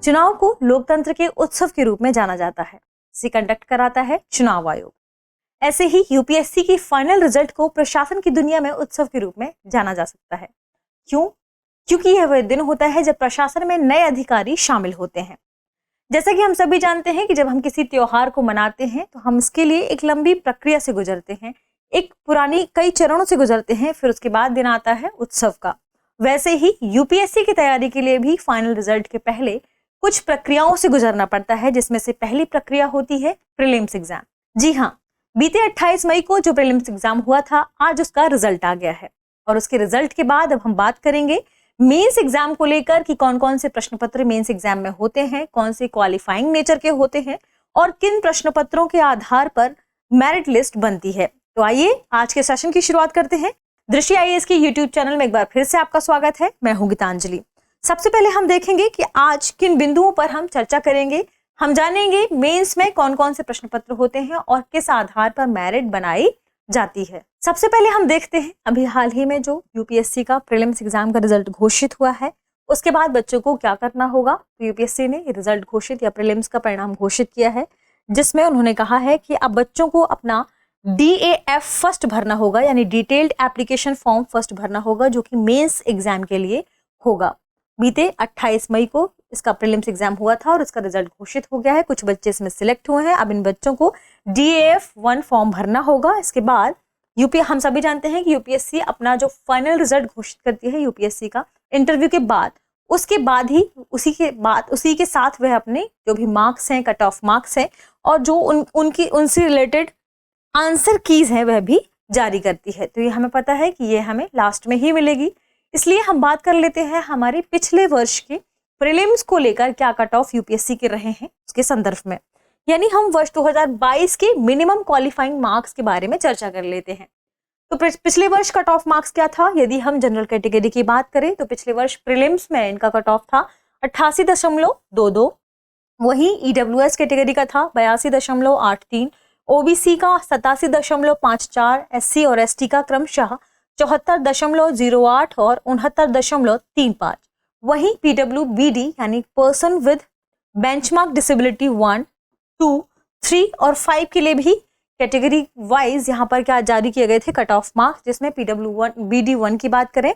चुनाव को लोकतंत्र के उत्सव के रूप में जाना जाता है। इसे कंडक्ट कराता है चुनाव आयोग। ऐसे ही यूपीएससी की फाइनल रिजल्ट को प्रशासन की दुनिया में उत्सव के रूप में जाना जा सकता है। क्यों? क्योंकि यह वह दिन होता है जब प्रशासन में नए अधिकारी शामिल होते हैं। जैसा कि हम सभी जानते हैं कि जब हम किसी त्योहार को मनाते हैं तो हम इसके लिए एक लंबी प्रक्रिया से गुजरते हैं, एक पुरानी कई चरणों से गुजरते हैं, फिर उसके बाद दिन आता है उत्सव का। वैसे ही यूपीएससी की तैयारी के लिए भी फाइनल रिजल्ट के पहले कुछ प्रक्रियाओं से गुजरना पड़ता है, जिसमें से पहली प्रक्रिया होती है प्रीलिम्स एग्जाम। जी हाँ, बीते 28 मई को जो प्रीलिम्स एग्जाम हुआ था, आज उसका रिजल्ट आ गया है। और उसके रिजल्ट के बाद अब हम बात करेंगे मेंस एग्जाम को लेकर कि कौन कौन से प्रश्न पत्र मेंस एग्जाम में होते हैं, कौन से क्वालिफाइंग नेचर के होते हैं और किन प्रश्न पत्रों के आधार पर मेरिट लिस्ट बनती है। तो आइए आज के सेशन की शुरुआत करते हैं। दृष्टि आईएएस के यूट्यूब चैनल में एक बार फिर से आपका स्वागत है। मैं हूं गीतांजलि। सबसे पहले हम देखेंगे कि आज किन बिंदुओं पर हम चर्चा करेंगे। हम जानेंगे मेंस में कौन कौन से प्रश्न पत्र होते हैं और किस आधार पर मेरिट बनाई जाती है। सबसे पहले हम देखते हैं अभी हाल ही में जो यूपीएससी का प्रीलिम्स एग्जाम का रिजल्ट घोषित हुआ है, उसके बाद बच्चों को क्या करना होगा। तो यूपीएससी ने रिजल्ट घोषित या प्रीलिम्स का परिणाम घोषित किया है, जिसमें उन्होंने कहा है कि अब बच्चों को अपना DAF फर्स्ट भरना होगा, यानी डिटेल्ड एप्लीकेशन फॉर्म फर्स्ट भरना होगा, जो कि मेंस एग्जाम के लिए होगा। बीते 28 मई को इसका प्रीलिम्स एग्जाम हुआ था और इसका रिजल्ट घोषित हो गया है। कुछ बच्चे इसमें सिलेक्ट हुए हैं। अब इन बच्चों को DAF 1 फॉर्म भरना होगा। इसके बाद हम सभी जानते हैं कि यूपीएससी अपना जो फाइनल रिजल्ट घोषित करती है यूपीएससी का इंटरव्यू के बाद, उसके बाद ही उसी के साथ वह अपने जो भी मार्क्स हैं, कट ऑफ मार्क्स हैं और जो उनसे रिलेटेड आंसर कीज है वह भी जारी करती है। तो ये हमें पता है कि ये हमें लास्ट में ही मिलेगी। इसलिए हम बात कर लेते हैं हमारे पिछले वर्ष के प्रीलिम्स को लेकर क्या कट ऑफ यूपीएससी के रहे हैं उसके संदर्भ में, यानी हम वर्ष 2022 के मिनिमम क्वालिफाइंग मार्क्स के बारे में चर्चा कर लेते हैं। तो पिछले वर्ष कट ऑफ मार्क्स क्या था? यदि हम जनरल कैटेगरी की बात करें तो पिछले वर्ष प्रीलिम्स में इनका कट ऑफ था 88.22, वहीं ईडब्ल्यूएस कैटेगरी का था 82.83, ओबीसी का 87.54, एससी और एसटी का क्रमशः 74.08 और 69.35। वहीं पीडब्ल्यूबीडी यानी पर्सन विद बेंचमार्क डिसेबिलिटी 1, 2, 3 और 5 के लिए भी कैटेगरी वाइज यहाँ पर क्या जारी किए गए थे कट ऑफ मार्क्स, जिसमें पीडब्ल्यूबीडी 1 की बात करें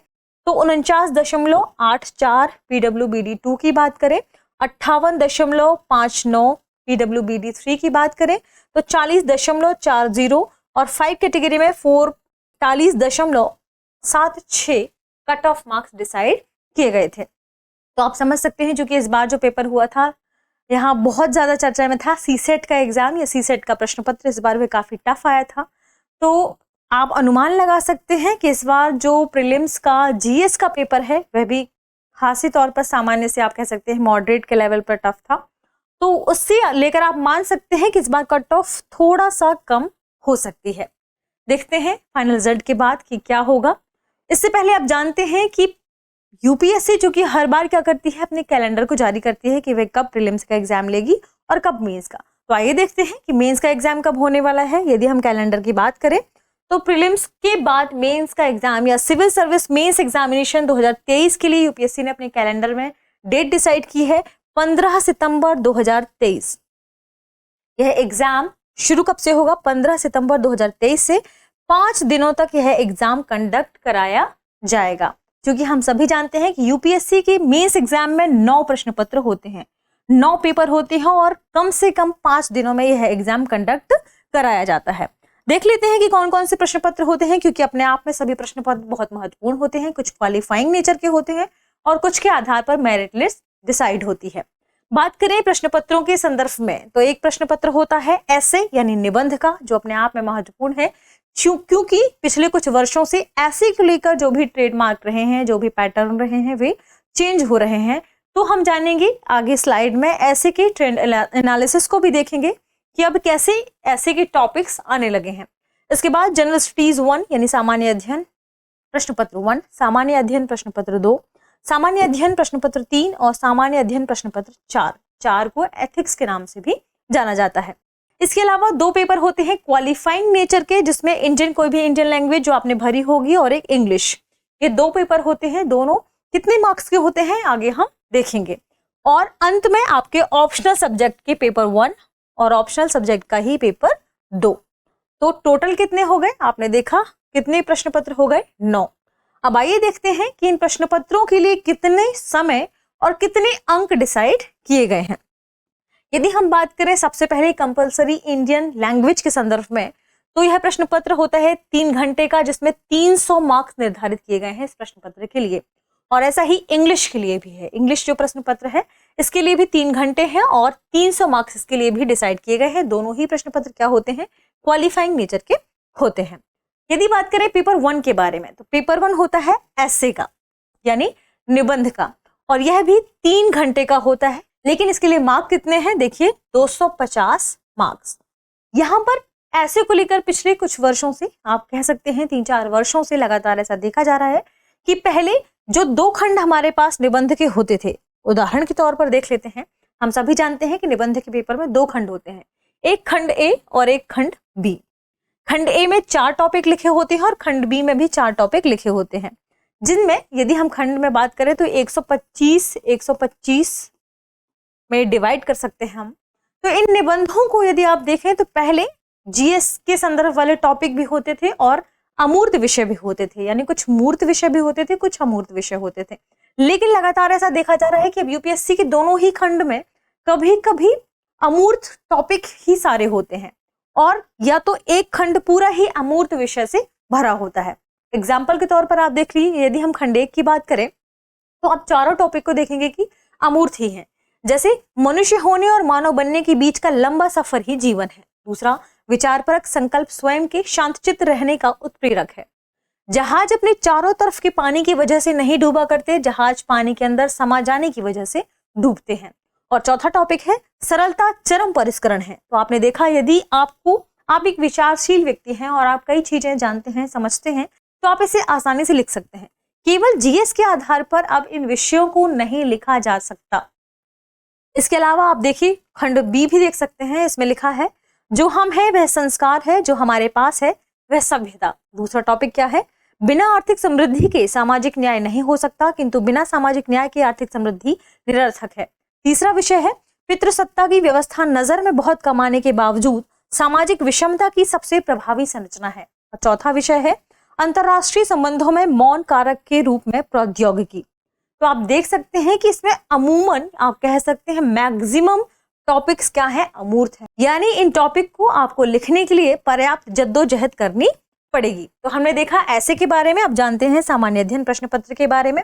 तो 49.84, पीडब्ल्यूबीडी 2 की बात करें 58.59, पीडब्ल्यूबीडी 3 की बात करें तो 40.40 और 5 कैटेगरी में 45.76 कट ऑफ मार्क्स डिसाइड किए गए थे। तो आप समझ सकते हैं, जो कि इस बार जो पेपर हुआ था यहाँ बहुत ज्यादा चर्चा में था। सीसेट का एग्जाम या सीसेट का प्रश्न पत्र इस बार वह काफी टफ आया था। तो आप अनुमान लगा सकते हैं कि इस बार जो प्रीलिम्स का जीएस का पेपर है वह भी खासी तौर पर सामान्य से आप कह सकते हैं मॉडरेट के लेवल पर टफ था। तो उससे लेकर आप मान सकते हैं कि इस बार कट ऑफ थोड़ा सा कम हो सकती है। देखते हैं फाइनल रिजल्ट के बाद कि क्या होगा। इससे पहले आप जानते हैं कि यूपीएससी जो कि हर बार क्या करती है, अपने कैलेंडर को जारी करती है कि वे कब प्रीलिम्स का एग्जाम लेगी और कब मेंस का। तो आइए देखते हैं कि मेंस का एग्जाम कब होने वाला है। यदि हम कैलेंडर की बात करें तो प्रीलिम्स के बाद मेंस का एग्जाम या सिविल सर्विस मेंस एग्जामिनेशन 2023 के लिए यूपीएससी ने अपने कैलेंडर में डेट डिसाइड की है 15 सितंबर 2023। यह एग्जाम शुरू कब से होगा? 15 सितंबर 2023 से 5 दिनों तक यह एग्जाम कंडक्ट कराया जाएगा। क्योंकि हम सभी जानते हैं कि यूपीएससी के मेंस एग्जाम में 9 प्रश्न पत्र होते हैं, 9 पेपर होते हैं और कम से कम 5 दिनों में यह एग्जाम कंडक्ट कराया जाता है। देख लेते हैं कि कौन कौन से प्रश्न पत्र होते हैं, क्योंकि अपने आप में सभी प्रश्न पत्र बहुत महत्वपूर्ण होते हैं। कुछ क्वालिफाइंग नेचर के होते हैं और कुछ के आधार पर मेरिट लिस्ट डिसाइड होती है। बात करें प्रश्न पत्रों के संदर्भ में तो एक प्रश्न पत्र होता है ऐसे यानी निबंध का, जो अपने आप में महत्वपूर्ण है क्योंकि पिछले कुछ वर्षों से ऐसे को लेकर जो भी ट्रेडमार्क रहे हैं, जो भी पैटर्न रहे हैं, वे चेंज हो रहे हैं। तो हम जानेंगे आगे स्लाइड में ऐसे के ट्रेंड एनालिसिस को भी देखेंगे कि अब कैसे ऐसे के टॉपिक्स आने लगे हैं। इसके बाद जनरल स्टडीज 1 यानी सामान्य अध्ययन प्रश्न पत्र 1, सामान्य अध्ययन प्रश्न पत्र 2, सामान्य अध्ययन प्रश्न पत्र 3 और सामान्य अध्ययन प्रश्न पत्र 4 को एथिक्स के नाम से भी जाना जाता है। इसके अलावा 2 पेपर होते हैं क्वालिफाइंग नेचर के, जिसमें कोई भी इंडियन लैंग्वेज जो आपने भरी होगी और एक इंग्लिश। ये 2 पेपर होते हैं। दोनों कितने मार्क्स के होते हैं आगे हम देखेंगे। और अंत में आपके ऑप्शनल सब्जेक्ट के पेपर 1 और ऑप्शनल सब्जेक्ट का ही पेपर 2। तो टोटल कितने हो गए, आपने देखा कितने प्रश्न पत्र हो गए, 9। अब आइए देखते हैं कि इन प्रश्न पत्रों के लिए कितने समय और कितने अंक डिसाइड किए गए हैं। यदि हम बात करें सबसे पहले कंपलसरी इंडियन लैंग्वेज के संदर्भ में, तो यह प्रश्न पत्र होता है 3 घंटे का, जिसमें 300 मार्क्स निर्धारित किए गए हैं इस प्रश्न पत्र के लिए। और ऐसा ही इंग्लिश के लिए भी है। इंग्लिश जो प्रश्न पत्र है इसके लिए भी 3 घंटे हैं और 300 मार्क्स इसके लिए भी डिसाइड किए गए हैं। दोनों ही प्रश्न पत्र क्या होते हैं, क्वालिफाइंग नेचर के होते हैं। यदि बात करें पेपर 1 के बारे में, तो पेपर 1 होता है एसे का, यानी निबंध का, और यह भी 3 घंटे का होता है। लेकिन इसके लिए मार्क कितने हैं, देखिए 250 मार्क्स। यहाँ पर ऐसे को लेकर पिछले कुछ वर्षों से, आप कह सकते हैं 3-4 वर्षों से लगातार ऐसा देखा जा रहा है कि पहले जो 2 खंड हमारे पास निबंध के होते थे, उदाहरण के तौर पर देख लेते हैं। हम सभी जानते हैं कि निबंध के पेपर में 2 खंड होते हैं, एक खंड ए और एक खंड बी। खंड ए में 4 टॉपिक लिखे होते हैं और खंड बी में भी 4 टॉपिक लिखे होते हैं, जिनमें यदि हम खंड में बात करें तो 125 में डिवाइड कर सकते हैं हम। तो इन निबंधों को यदि आप देखें तो पहले जीएस के संदर्भ वाले टॉपिक भी होते थे और अमूर्त विषय भी होते थे, यानी कुछ मूर्त विषय भी होते थे, कुछ अमूर्त विषय होते थे। लेकिन लगातार ऐसा देखा जा रहा है कि अब यूपीएससी के दोनों ही खंड में कभी कभी अमूर्त टॉपिक ही सारे होते हैं, और या तो एक खंड पूरा ही अमूर्त विषय से भरा होता है। एग्जाम्पल के तौर पर आप देख लीजिए, यदि हम खंड 1 की बात करें तो आप चारों टॉपिक को देखेंगे कि अमूर्त ही है। जैसे मनुष्य होने और मानव बनने के बीच का लंबा सफर ही जीवन है। दूसरा, विचारपरक संकल्प स्वयं के शांतचित्त रहने का उत्प्रेरक है। जहाज अपने चारों तरफ के पानी की वजह से नहीं डूबा करते, जहाज पानी के अंदर समा जाने की वजह से डूबते हैं। और चौथा टॉपिक है सरलता चरम परिष्करण है। तो आपने देखा, यदि आप एक विचारशील व्यक्ति हैं और आप कई चीजें जानते हैं, समझते हैं, तो आप इसे आसानी से लिख सकते हैं। केवल जीएस के आधार पर अब इन विषयों को नहीं लिखा जा सकता। इसके अलावा आप देखिए खंड बी भी देख सकते हैं, इसमें लिखा है जो हम है वह संस्कार है, जो हमारे पास है वह सभ्यता। दूसरा टॉपिक क्या है, बिना आर्थिक समृद्धि के सामाजिक न्याय नहीं हो सकता, किंतु बिना सामाजिक न्याय के आर्थिक समृद्धि निरर्थक है। तीसरा विषय है पितृसत्ता की व्यवस्था नजर में बहुत कमाने के बावजूद सामाजिक विषमता की सबसे प्रभावी संरचना है। और चौथा विषय है अंतरराष्ट्रीय संबंधों में मौन कारक के रूप में प्रौद्योगिकी। तो आप देख सकते हैं कि इसमें अमूमन आप कह सकते हैं मैक्सिमम टॉपिक्स क्या है, अमूर्त है, यानी इन टॉपिक को आपको लिखने के लिए पर्याप्त जद्दोजहद करनी पड़ेगी। तो हमने देखा ऐसे के बारे में। अब जानते हैं सामान्य अध्ययन प्रश्न पत्र के बारे में।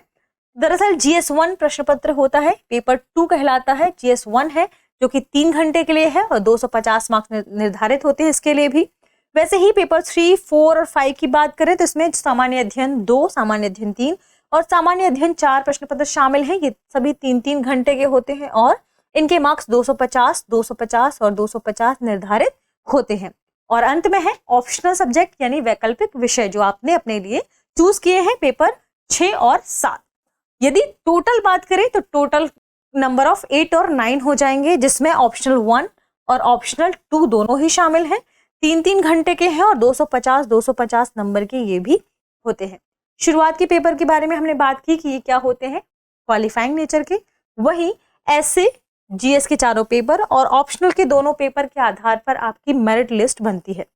दरअसल GS1 प्रश्न पत्र होता है, पेपर 2 कहलाता है। GS1 है जो कि 3 घंटे के लिए है और 250 मार्क्स निर्धारित होते हैं इसके लिए भी। वैसे ही पेपर 3, 4 और 5 की बात करें तो इसमें सामान्य अध्ययन 2, सामान्य अध्ययन 3 और सामान्य अध्ययन 4 प्रश्न पत्र शामिल हैं। ये सभी 3-3 घंटे के होते हैं और इनके मार्क्स 250, 250 और 250 निर्धारित होते हैं। और अंत में है ऑप्शनल सब्जेक्ट, यानी वैकल्पिक विषय जो आपने अपने लिए चूज किए हैं, पेपर 6 और 7। यदि टोटल बात करें तो टोटल नंबर ऑफ 8 और 9 हो जाएंगे, जिसमें ऑप्शनल 1 और ऑप्शनल 2 दोनों ही शामिल हैं। 3-3 घंटे के हैं और 250 नंबर के ये भी होते हैं। शुरुआत के पेपर के बारे में हमने बात की कि ये क्या होते हैं, क्वालिफाइंग नेचर के। वही ऐसे जीएस के चारों पेपर और ऑप्शनल के दोनों पेपर के आधार पर आपकी मेरिट लिस्ट बनती है।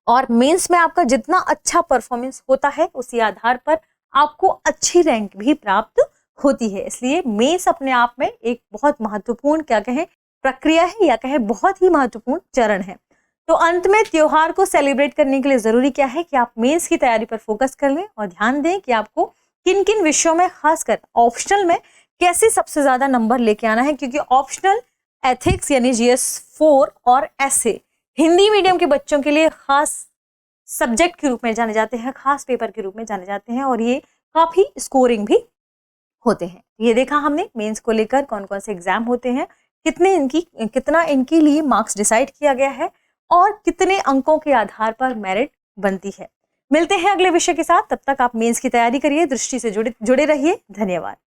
और मेंस में आपका जितना अच्छा परफॉर्मेंस होता है उसी आधार पर आपको अच्छी रैंक भी प्राप्त होती है। इसलिए मेंस अपने आप में एक बहुत महत्वपूर्ण क्या कहें प्रक्रिया है, या कहें बहुत ही महत्वपूर्ण चरण है। तो अंत में त्योहार को सेलिब्रेट करने के लिए जरूरी क्या है कि आप मेंस की तैयारी पर फोकस कर लें और ध्यान दें कि आपको किन किन विषयों में, खासकर ऑप्शनल में कैसे सबसे ज्यादा नंबर लेके आना है, क्योंकि ऑप्शनल एथिक्स यानी GS4 और ऐसे हिंदी मीडियम के बच्चों के लिए खास सब्जेक्ट के रूप में जाने जाते हैं, खास पेपर के रूप में जाने जाते हैं और ये काफी स्कोरिंग भी होते हैं। ये देखा हमने मेंस को लेकर कौन कौन से एग्जाम होते हैं, कितना इनके लिए मार्क्स डिसाइड किया गया है और कितने अंकों के आधार पर मेरिट बनती है। मिलते हैं अगले विषय के साथ, तब तक आप मेंस की तैयारी करिए, दृष्टि से जुड़े रहिए। धन्यवाद।